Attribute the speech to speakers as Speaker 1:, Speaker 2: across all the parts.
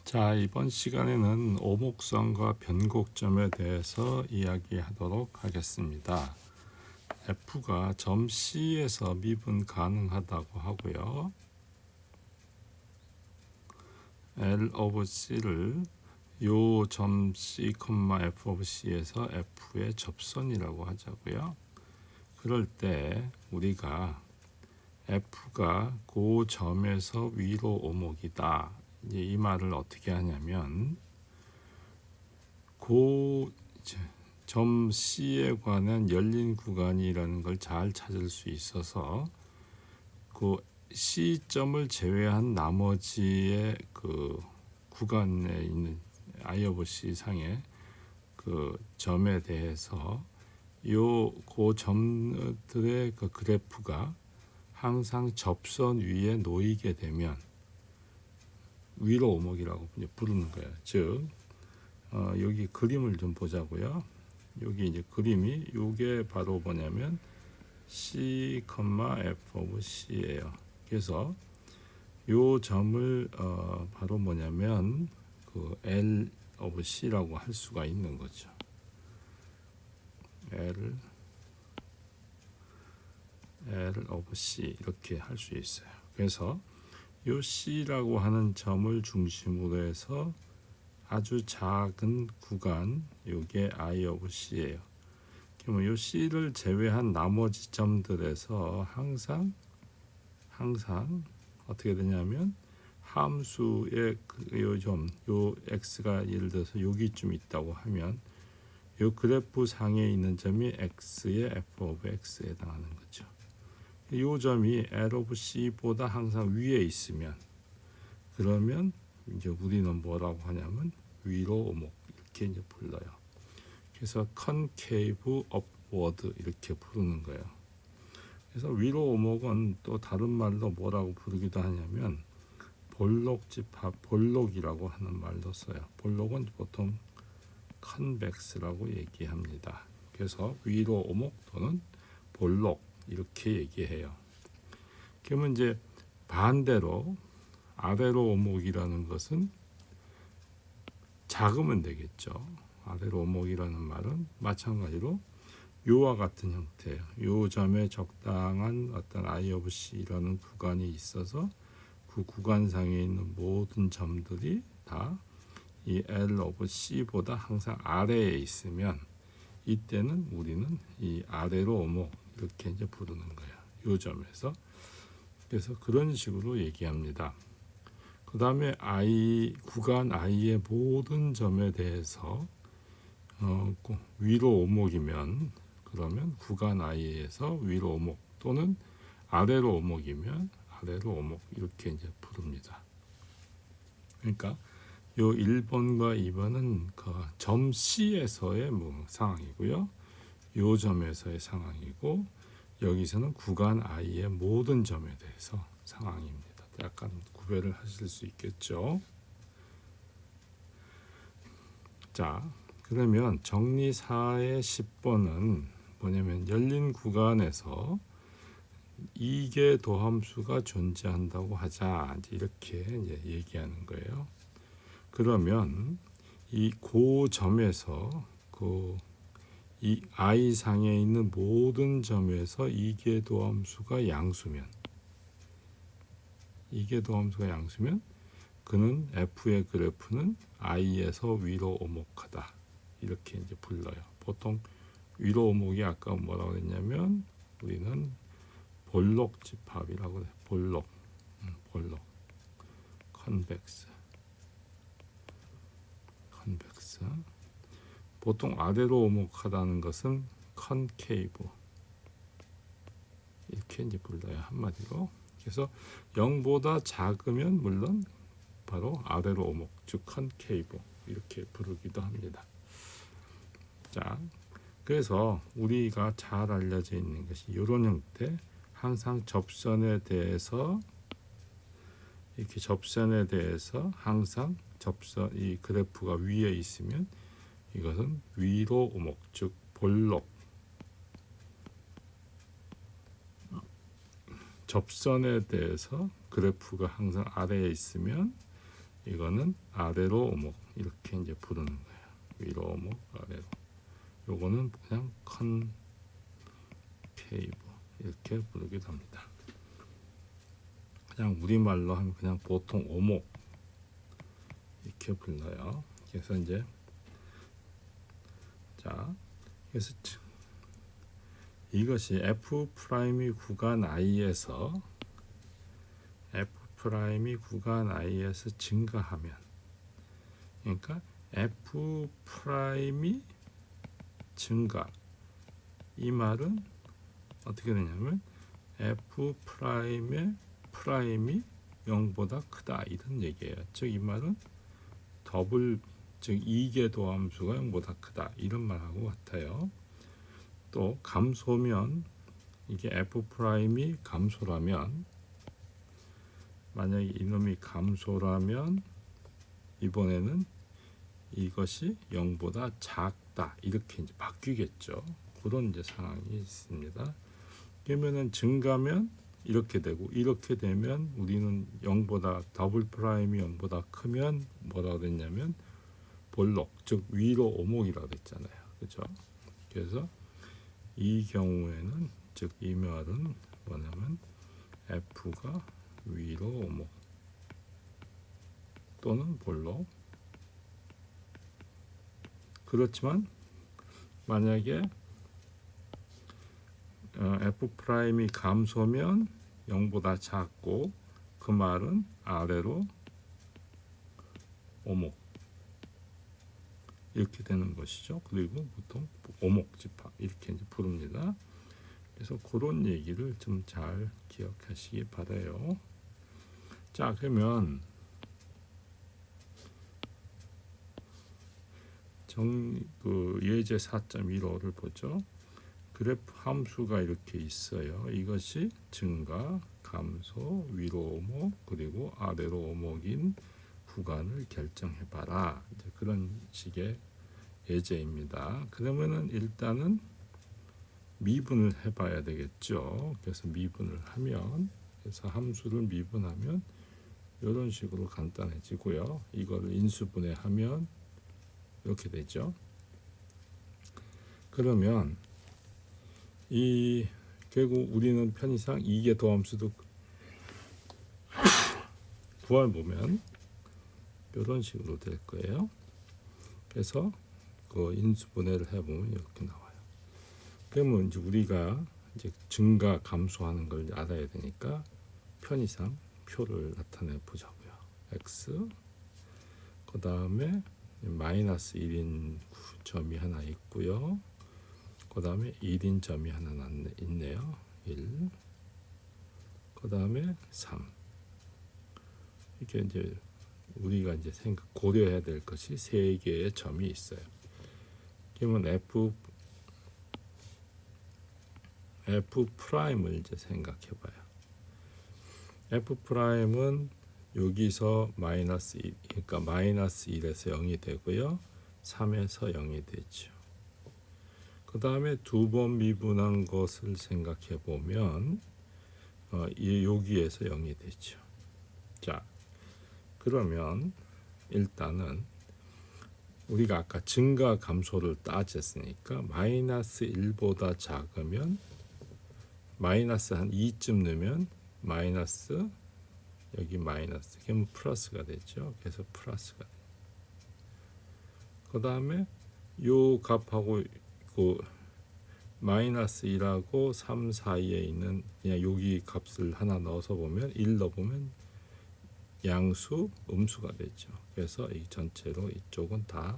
Speaker 1: 자, 이번 시간에는 오목선과 변곡점에 대해서 이야기하도록 하겠습니다. F가 점 C에서 미분 가능하다고 하고요. L of C를 요 점 C, F of C에서 F의 접선이라고 하자고요. 그럴 때 우리가 F가 그 점에서 위로 오목이다. 이제 이 말을 어떻게 하냐면 점 C에 관한 열린 구간이라는 걸 잘 찾을 수 있어서 그 C점을 제외한 나머지의 그 구간에 있는 I of C 상의 그 점에 대해서 그 점들의 그 그래프가 항상 접선 위에 놓이게 되면 위로 오목이라고 부르는 거예요. 즉 여기 그림을 좀 보자고요. 여기 이제 그림이 이게 바로 뭐냐면 C, F of C예요. 그래서 요 점을 바로 뭐냐면 그 L of C라고 할 수가 있는 거죠. L of C 이렇게 할 수 있어요. 그래서 요 C라고 하는 점을 중심으로 해서 아주 작은 구간, 요게 I of C예요. 그러면 요 C를 제외한 나머지 점들에서 항상 어떻게 되냐면 함수의 요 x가 예를 들어서 여기쯤 있다고 하면 요 그래프 상에 있는 점이 x의 f of x에 해당하는 거죠. 요 점이 L of C보다 항상 위에 있으면 그러면 이제 우리는 뭐라고 하냐면 위로 오목 이렇게 이제 불러요. 그래서 concave upward 이렇게 부르는 거예요. 그래서 위로 오목은 또 다른 말로 뭐라고 부르기도 하냐면 볼록집합, 볼록이라고 하는 말도 써요. 볼록은 보통 convex라고 얘기합니다. 그래서 위로 오목 또는 볼록 이렇게 얘기해요. 그러면 이제 반대로 아래로 오목이라는 것은 작으면 되겠죠. 아래로 오목이라는 말은 마찬가지로 요와 같은 형태예요. 요 점에 적당한 어떤 I of C라는 구간이 있어서 그 구간상에 있는 모든 점들이 다 이 L of C보다 항상 아래에 있으면 이때는 우리는 이 아래로 오목 이렇게 이제 부르는 거예요. 요 점에서. 그래서 그런 식으로 얘기합니다. 그 다음에 구간 I의 모든 점에 대해서 위로 오목이면 그러면 구간 I에서 위로 오목 또는 아래로 오목이면 아래로 오목 이렇게 이제 부릅니다. 그러니까 요 1번과 2번은 그 점 C에서의 상황이고요. 요 점에서의 상황이고 여기서는 구간 I의 모든 점에 대해서 상황입니다. 약간 구별을 하실 수 있겠죠. 자, 그러면 정리 4의 10번은 뭐냐면 열린 구간에서 이계 도함수가 존재한다고 하자 이렇게 이제 얘기하는 거예요. 그러면 이 고점에서 이 I 상에 있는 모든 점에서 이계 도함수가 양수면 그는 F의 그래프는 I에서 위로 오목하다 이렇게 이제 불러요. 보통 위로 오목이 아까 뭐라고 했냐면 우리는 볼록 집합이라고 해요. 볼록, 컨벡스. 보통 아래로 오목하다는 것은 컨케이브 이렇게 이제 불러요. 한마디로. 그래서 0보다 작으면 물론 바로 아래로 오목, 즉 컨케이브 이렇게 부르기도 합니다. 자, 그래서 우리가 잘 알려져 있는 것이 이런 형태, 항상 접선에 대해서 항상 이 그래프가 위에 있으면 이것은 위로 오목, 즉 볼록. 접선에 대해서 그래프가 항상 아래에 있으면 이거는 아래로 오목 이렇게 이제 부르는 거예요. 위로 오목 아래로. 요거는 그냥 컨케이브 이렇게 부르기도 합니다. 그냥 우리말로 하면 그냥 보통 오목 이렇게 불러요. 그래서 이제 자, 그래서 이것이 f 프라임이 구간 i에서 f 프라임이 구간 i에서 증가하면, 그러니까 f 프라임이 증가, 이 말은 어떻게 되냐면 f 프라임의 프라임이 0보다 크다 이런 얘기예요. 즉 이 말은 더블, 즉 이계도 함수가 0보다 크다 이런 말하고 같아요. 또 감소면, 이게 f 프라임이 감소라면, 만약에 이놈이 감소라면 이번에는 이것이 0보다 작다 이렇게 이제 바뀌겠죠. 그런 이제 상황이 있습니다. 그러면은 증가면 이렇게 되고, 이렇게 되면 우리는 0보다 더블 프라임이 0보다 크면 뭐라고 했냐면 볼록, 즉 위로 오목이라고 했잖아요. 그렇죠? 그래서 이 경우에는, 즉 이 말은 뭐냐면 f가 위로 오목 또는 볼록. 그렇지만 만약에 f 프라임이 감소면 0보다 작고, 그 말은 아래로 오목 이렇게 되는 것이죠. 그리고 보통 오목집합 이렇게 이제 부릅니다. 그래서 그런 얘기를 좀 잘 기억하시기 바라요. 자, 그러면 예제 4.15를 보죠. 그래프 함수가 이렇게 있어요. 이것이 증가, 감소, 위로 오목, 그리고 아래로 오목인 구간을 결정해봐라. 이제 그런 식의 예제입니다. 그러면은 일단은 미분을 해봐야 되겠죠. 그래서 미분을 하면, 그래서 함수를 미분하면 이런 식으로 간단해지고요. 이거를 인수분해하면 이렇게 되죠. 그러면 이 결국 우리는 편의상 이계 도함수도 구해보면 이런 식으로 될 거예요. 그래서 그 인수분해를 해보면 이렇게 나와요. 그러면 이제 우리가 이제 증가 감소하는 걸 알아야 되니까 편의상 표를 나타내 보자고요. x 그 다음에 마이너스 1인 점이 하나 있고요. 그 다음에 1인 점이 하나 있네요. 1. 그 다음에 3. 이렇게 이제 우리가 이제 고려해야 될 것이 세 개의 점이 있어요. 그러면 f 프라임을 이제 생각해봐요. f 프라임은 여기서 마이너스 1, 그러니까 마이너스 1에서 0이 되고요. 3에서 0이 되죠. 그 다음에 두 번 미분한 것을 생각해 보면 여기에서 0이 되죠. 자, 그러면 일단은 우리가 아까 증가 감소를 따졌으니까 마이너스 1보다 작으면 마이너스 한 2쯤 넣으면 마이너스, 여기 마이너스, 그러면 플러스가 되죠. 그래서 플러스가 돼요. 그 다음에 요 값하고 그 마이너스 1하고 3 사이에 있는 그냥 여기 값을 하나 넣어서 보면 1 넣어보면 양수 음수가 되죠. 그래서 이 전체로 이쪽은 다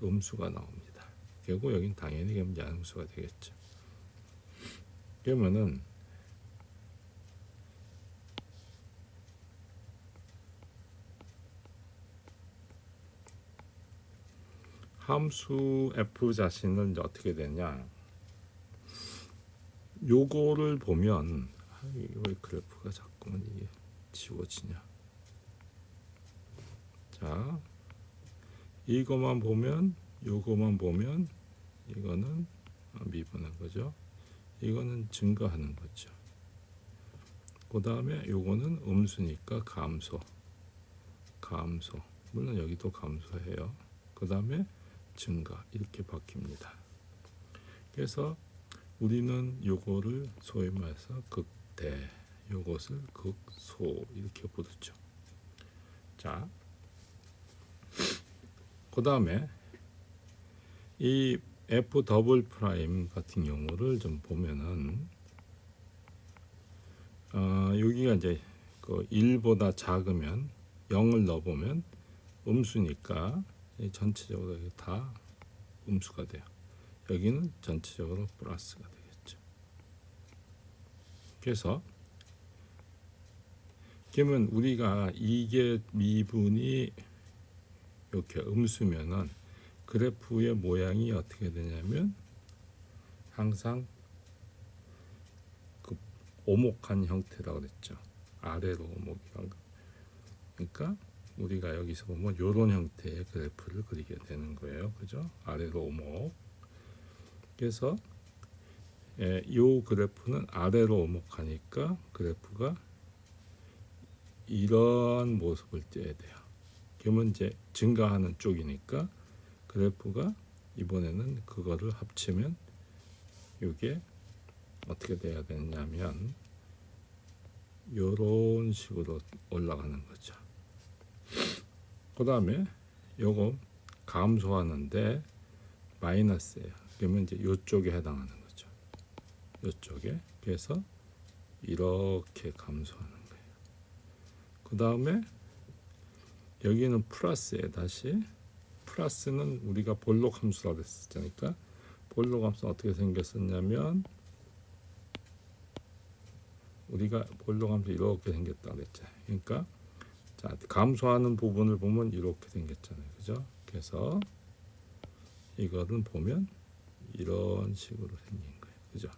Speaker 1: 음수가 나옵니다. 결국 여긴 당연히 양수가 되겠죠. 그러면은 함수 f 자신은 이제 어떻게 되냐? 요거를 보면 왜 그래프가 자꾸만 이게 지워지냐? 자, 이거만 보면, 요거만 보면 이거는 미분한 거죠. 이거는 증가하는 거죠. 그 다음에 요거는 음수니까 감소. 감소, 물론 여기도 감소해요. 그 다음에 증가 이렇게 바뀝니다. 그래서 우리는 요거를 소위 말해서 극대, 요것을 극소 이렇게 부르죠. 자, 그 다음에 이 F 더블 프라임 같은 경우를 좀 보면은 여기가 이제 그 1보다 작으면 0을 넣어보면 음수니까 전체적으로 다 음수가 돼요. 여기는 전체적으로 플러스가 되겠죠. 그래서 그러면 우리가 이게 미분이 이렇게 음수면은 그래프의 모양이 어떻게 되냐면 항상 그 오목한 형태라고 그랬죠. 아래로 오목이란 거. 그러니까 우리가 여기서 보면 이런 형태의 그래프를 그리게 되는 거예요. 그죠? 아래로 오목. 그래서 이 그래프는 아래로 오목하니까 그래프가 이런 모습을 띄어야 돼요. 그러면 이제 증가하는 쪽이니까 그래프가 이번에는 그거를 합치면 이게 어떻게 돼야 되냐면 이런 식으로 올라가는 거죠. 그 다음에 요거 감소하는데 마이너스예요. 그러면 이제 이쪽에 해당하는 거죠. 이쪽에. 그래서 이렇게 감소하는 거예요. 그 다음에 여기는 플러스에 다시 플러스는 우리가 볼록 함수라고 했었으니까 볼록 함수는 어떻게 생겼었냐면 우리가 볼록 함수 이렇게 생겼다고 그랬죠. 그러니까 자, 감소하는 부분을 보면 이렇게 생겼잖아요. 그죠? 그래서 이거는 보면 이런 식으로 생긴 거예요. 그죠?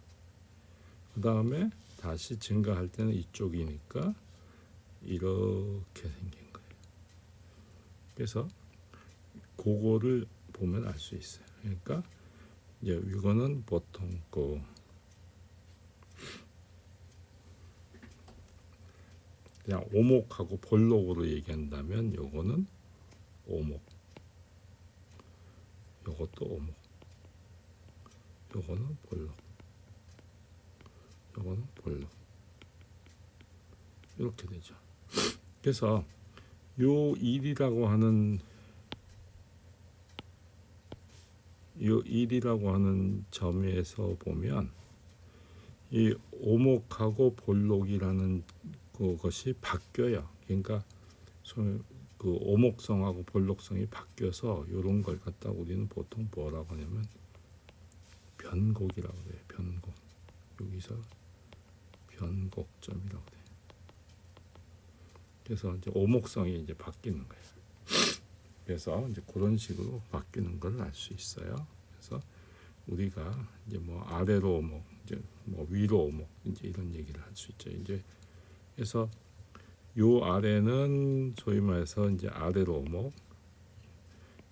Speaker 1: 그 다음에 다시 증가할 때는 이쪽이니까 이렇게 생긴 거예요. 그래서 그거를 보면 알 수 있어요. 그러니까 이제 이거는 보통 그냥 오목하고 볼록으로 얘기한다면 요거는 오목, 요것도 오목, 요거는 볼록, 요거는 볼록 이렇게 되죠. 그래서 요 1이라고 하는 점에서 보면 이 오목하고 볼록이라는 그것이 바뀌어요. 그러니까 그 오목성하고 볼록성이 바뀌어서 이런 걸 갖다 우리는 보통 뭐라고 하냐면 변곡이라고 해요. 변곡. 여기서 변곡점이라고 돼요. 그래서 이제 오목성이 이제 바뀌는 거예요. 그래서 이제 그런 식으로 바뀌는 걸 알 수 있어요. 그래서 우리가 이제 뭐 아래로 오목, 이제 뭐 위로 오목, 이제 이런 얘기를 할 수 있죠. 이제 그래서 요 아래는 소위 말해서 이제 아래로 오목,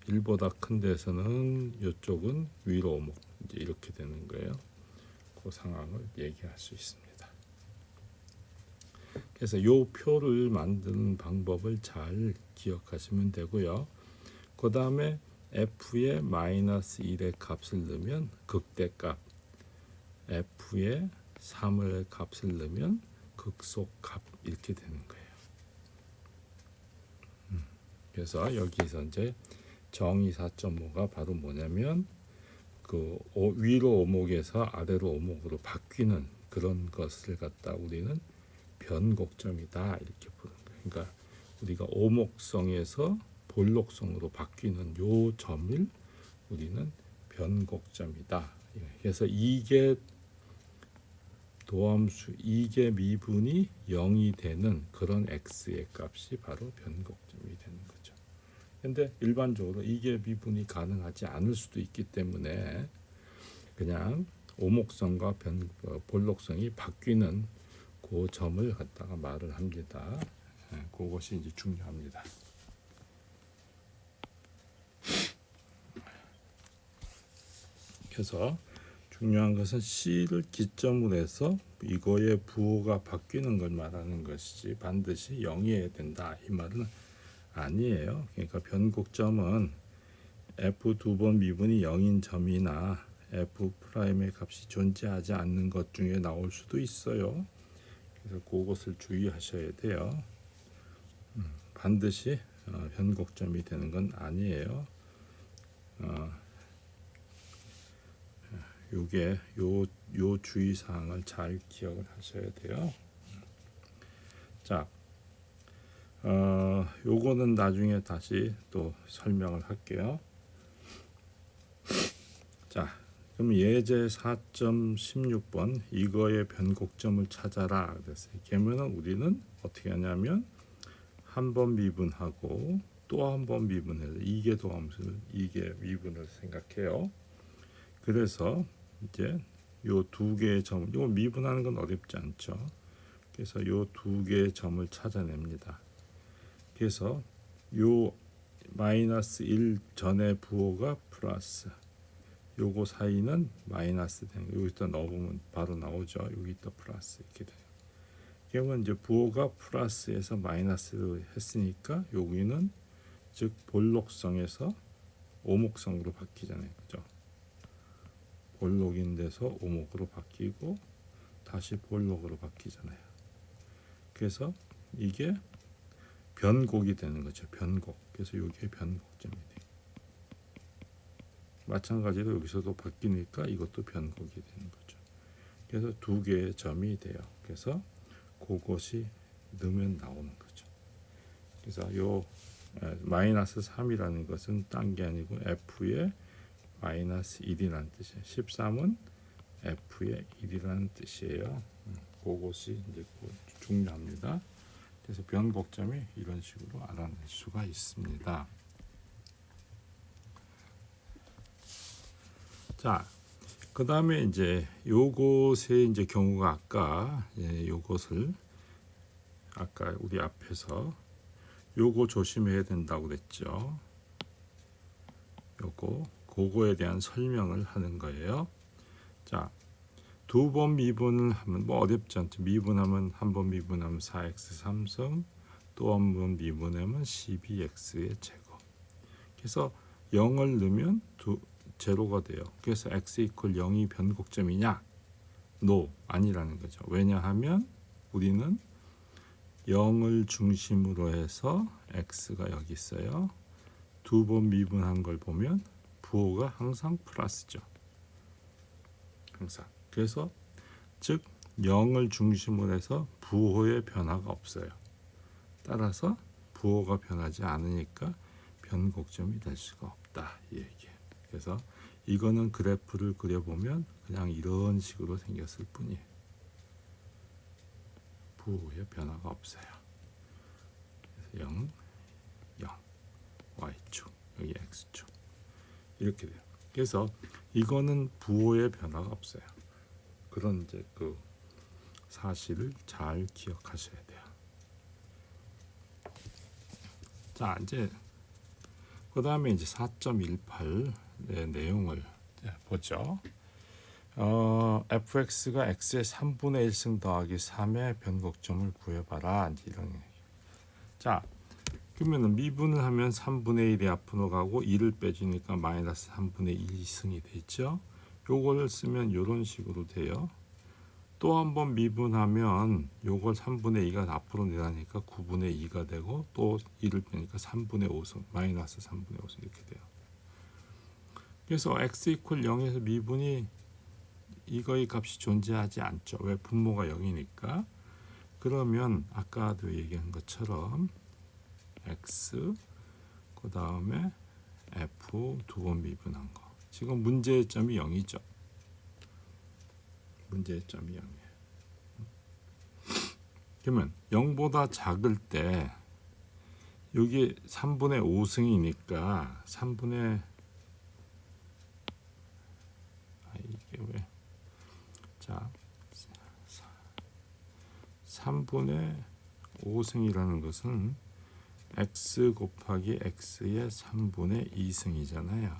Speaker 1: 1보다 큰 데서는 이쪽은 위로 오목, 이제 이렇게 되는 거예요. 그 상황을 얘기할 수 있습니다. 그래서 요 표를 만드는 방법을 잘 기억하시면 되고요. 그 다음에 f에 마이너스 1의 값을 넣으면 극대값, f에 3의 값을 넣으면 극소값 이렇게 되는 거예요. 그래서 여기서 이제 정의 4.5가 바로 뭐냐면 그 위로 오목에서 아래로 오목으로 바뀌는 그런 것을 갖다 우리는 변곡점이다 이렇게 보는 거예요. 그러니까 우리가 오목성에서 볼록성으로 바뀌는 요 점을 우리는 변곡점이다. 그래서 이게 도함수, 이게 미분이 0이 되는 그런 x의 값이 바로 변곡점이 되는 거죠. 근데 일반적으로 이게 미분이 가능하지 않을 수도 있기 때문에 그냥 오목성과 볼록성이 바뀌는 그 점을 갖다가 말을 합니다. 그것이 이제 중요합니다. 그래서 중요한 것은 C를 기점으로 해서 이거의 부호가 바뀌는 걸 말하는 것이지 반드시 0이어야 된다 이 말은 아니에요. 그러니까 변곡점은 f 두 번 미분이 0인 점이나 f 프라임의 값이 존재하지 않는 것 중에 나올 수도 있어요. 그래서 그것을 주의하셔야 돼요. 반드시 변곡점이 되는 건 아니에요. 요게 요 주의 사항을 잘 기억을 하셔야 돼요. 자, 요거는 나중에 다시 또 설명을 할게요. 자, 그럼 예제 4.16번 이거의 변곡점을 찾아라 그랬어요. 그러면은 우리는 어떻게 하냐면 한 번 미분하고 또 한 번 미분해서 이게 도함수를 이게 미분을 생각해요. 그래서 이제 요 두 개의 점, 요 미분하는 건 어렵지 않죠. 그래서 요 두 개의 점을 찾아냅니다. 그래서 요 마이너스 1 전의 부호가 플러스, 요거 사이는 마이너스 되는 거 여기다 넣어보면 바로 나오죠. 여기다 플러스 이렇게 돼요. 그러면 이제 부호가 플러스에서 마이너스로 했으니까 여기는 즉 볼록성에서 오목성으로 바뀌잖아요. 그죠? 볼록인데서 오목으로 바뀌고 다시 볼록으로 바뀌잖아요. 그래서 이게 변곡이 되는 거죠. 변곡. 그래서 이게 변곡점이 돼요. 마찬가지로 여기서도 바뀌니까 이것도 변곡이 되는 거죠. 그래서 두 개의 점이 돼요. 그래서 그것이 넣으면 나오는 거죠. 그래서 요 마이너스 3이라는 것은 딴 게 아니고 f의 마이너스 1이라는 뜻이에요. 13은 f의 1이라는 뜻이에요. 그것이 이제 중요합니다. 그래서 변곡점이 이런 식으로 알아낼 수가 있습니다. 자, 그 다음에 이제 요것의 이제 경우가 아까 요것을 아까 우리 앞에서 요거 조심해야 된다고 그랬죠. 그거에 대한 설명을 하는 거예요. 자, 두 번 미분을 하면 뭐 어렵지 않죠. 미분하면 한 번 미분하면 4x 3승, 또 한 번 미분하면 12x의 제곱. 그래서 0을 넣으면 제로가 돼요. 그래서 x 이퀄 0이 변곡점이냐? No, 아니라는 거죠. 왜냐하면 우리는 0을 중심으로 해서 x가 여기 있어요. 두 번 미분한 걸 보면 부호가 항상 플러스죠. 항상. 그래서 즉 0을 중심으로 해서 부호의 변화가 없어요. 따라서 부호가 변하지 않으니까 변곡점이 될 수가 없다 이 얘기예요. 그래서 이거는 그래프를 그려보면 그냥 이런 식으로 생겼을 뿐이에요. 부호의 변화가 없어요. 그래서 0, 0, y축, 여기 x축 이렇게 돼요. 그래서 이거는 부호의 변화가 없어요. 그런 이제 그 사실을 잘 기억하셔야 돼요. 자, 이제 그 다음에 이제 4.18의 내용을 보죠. fx가 x의 3분의 1승 더하기 3의 변곡점을 구해봐라. 이런 얘기. 자, 그러면은 미분을 하면 3분의 1이 앞으로 가고 2를 빼주니까 마이너스 3분의 2승이 되죠. 요걸 쓰면 이런 식으로 돼요. 또 한 번 미분하면 요걸 3분의 2가 앞으로 내려가니까 9분의 2가 되고 또 2를 빼니까 3분의 5승 마이너스 3분의 5승 이렇게 돼요. 그래서 x 이퀄 0에서 미분이 이거의 값이 존재하지 않죠. 왜? 분모가 0이니까. 그러면 아까도 얘기한 것처럼 x 그 다음에 f 두 번 미분한 거. 지금 문제의 점이 0이죠. 문제의 점이 0이에요. 그러면 0보다 작을 때 여기 3분의 5승이니까 3분의 이게 왜? 자, 3분의 5승이라는 것은 x 곱하기 x의 3분의 2승이잖아요.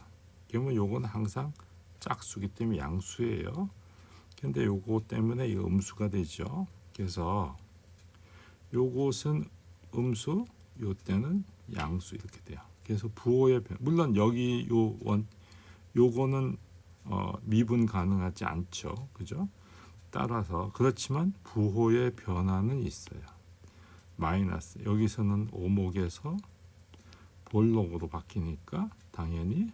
Speaker 1: 그러면 요건 항상 짝수기 때문에 양수예요. 근데 요거 때문에 이 음수가 되죠. 그래서 요것은 음수, 요 때는 양수 이렇게 돼요. 그래서 부호의 변 물론 여기 요거는 미분 가능하지 않죠. 그죠? 따라서 그렇지만 부호의 변화는 있어요. 마이너스 여기서는 오목에서 볼록으로 바뀌니까 당연히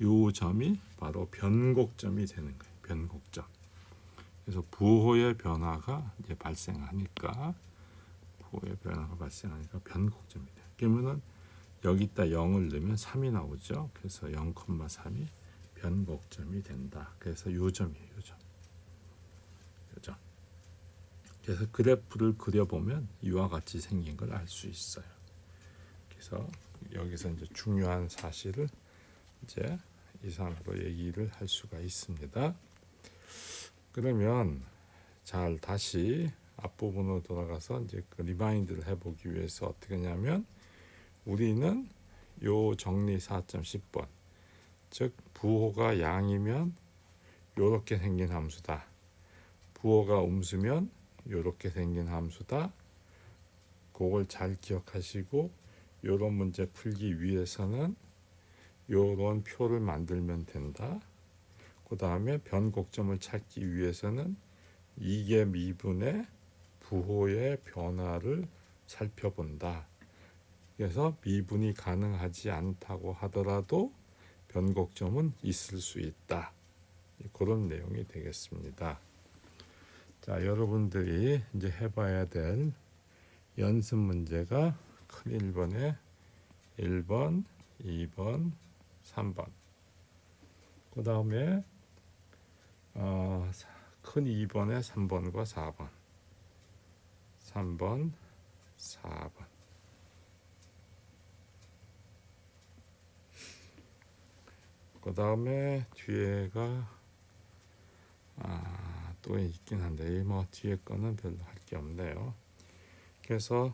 Speaker 1: 요 점이 바로 변곡점이 되는 거예요. 변곡점. 그래서 부호의 변화가 이제 발생하니까 변곡점이 돼요. 그러면은 여기다 0을 넣으면 3이 나오죠. 그래서 0,3이 변곡점이 된다. 그래서 요 점이에요. 요 점. 요 점. 그래서 그래프를 그려보면 이와 같이 생긴 걸 알 수 있어요. 그래서 여기서 이제 중요한 사실을 이제 이상으로 얘기를 할 수가 있습니다. 그러면 잘 다시 앞부분으로 돌아가서 이제 그 리마인드를 해보기 위해서 어떻게 하냐면 우리는 요 정리 4.10번 즉 부호가 양이면 요렇게 생긴 함수다. 부호가 음수면 요렇게 생긴 함수다. 그걸 잘 기억하시고 요런 문제 풀기 위해서는 요런 표를 만들면 된다. 그 다음에 변곡점을 찾기 위해서는 이게 미분의 부호의 변화를 살펴본다. 그래서 미분이 가능하지 않다고 하더라도 변곡점은 있을 수 있다. 그런 내용이 되겠습니다. 자, 여러분들이 이제 해봐야 될 연습 문제가 큰 1번에 1번, 2번, 3번. 그 다음에 큰 2번에 3번과 4번. 3번, 4번. 그 다음에 뒤에가 또 있긴 한데 뭐 뒤에 거는 별로 할 게 없네요. 그래서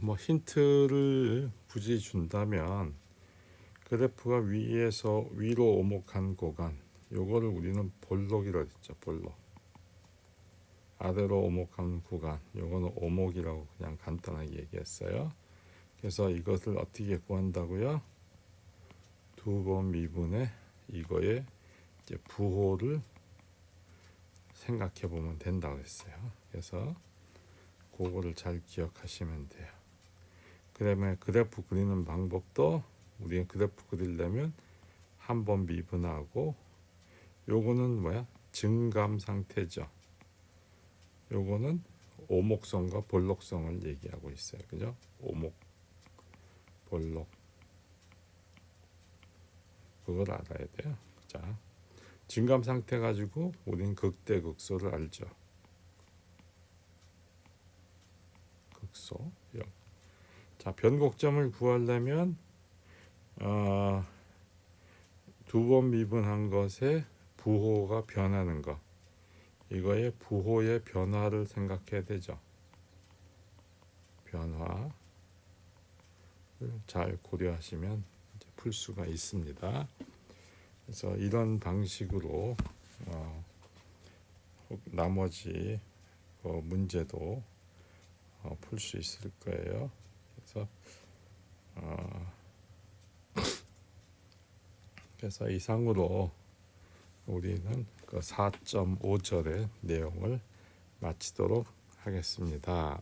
Speaker 1: 뭐 힌트를 굳이 준다면 그래프가 위에서 위로 오목한 구간 요거를 우리는 볼록이라고 했죠. 볼록. 아래로 오목한 구간 요거는 오목이라고 그냥 간단하게 얘기했어요. 그래서 이것을 어떻게 구한다고요? 두 번 미분의 이거의 이제 부호를 생각해 보면 된다고 했어요. 그래서 그거를 잘 기억하시면 돼요. 그다음에 그래프 그리는 방법도 우리는 그래프 그리려면 한 번 미분하고 요거는 뭐야? 증감 상태죠. 요거는 오목성과 볼록성을 얘기하고 있어요. 그죠? 오목, 볼록. 그걸 알아야 돼요. 자, 증감 상태 가지고 우리는 극대 극소를 알죠. 극소. 자, 변곡점을 구하려면 두 번 미분한 것에 부호가 변하는 것. 이거의 부호의 변화를 생각해야 되죠. 변화를 잘 고려하시면 이제 풀 수가 있습니다. 그래서 이런 방식으로 나머지 문제도 풀 수 있을 거예요. 그래서 이상으로 우리는 그 4.5절의 내용을 마치도록 하겠습니다.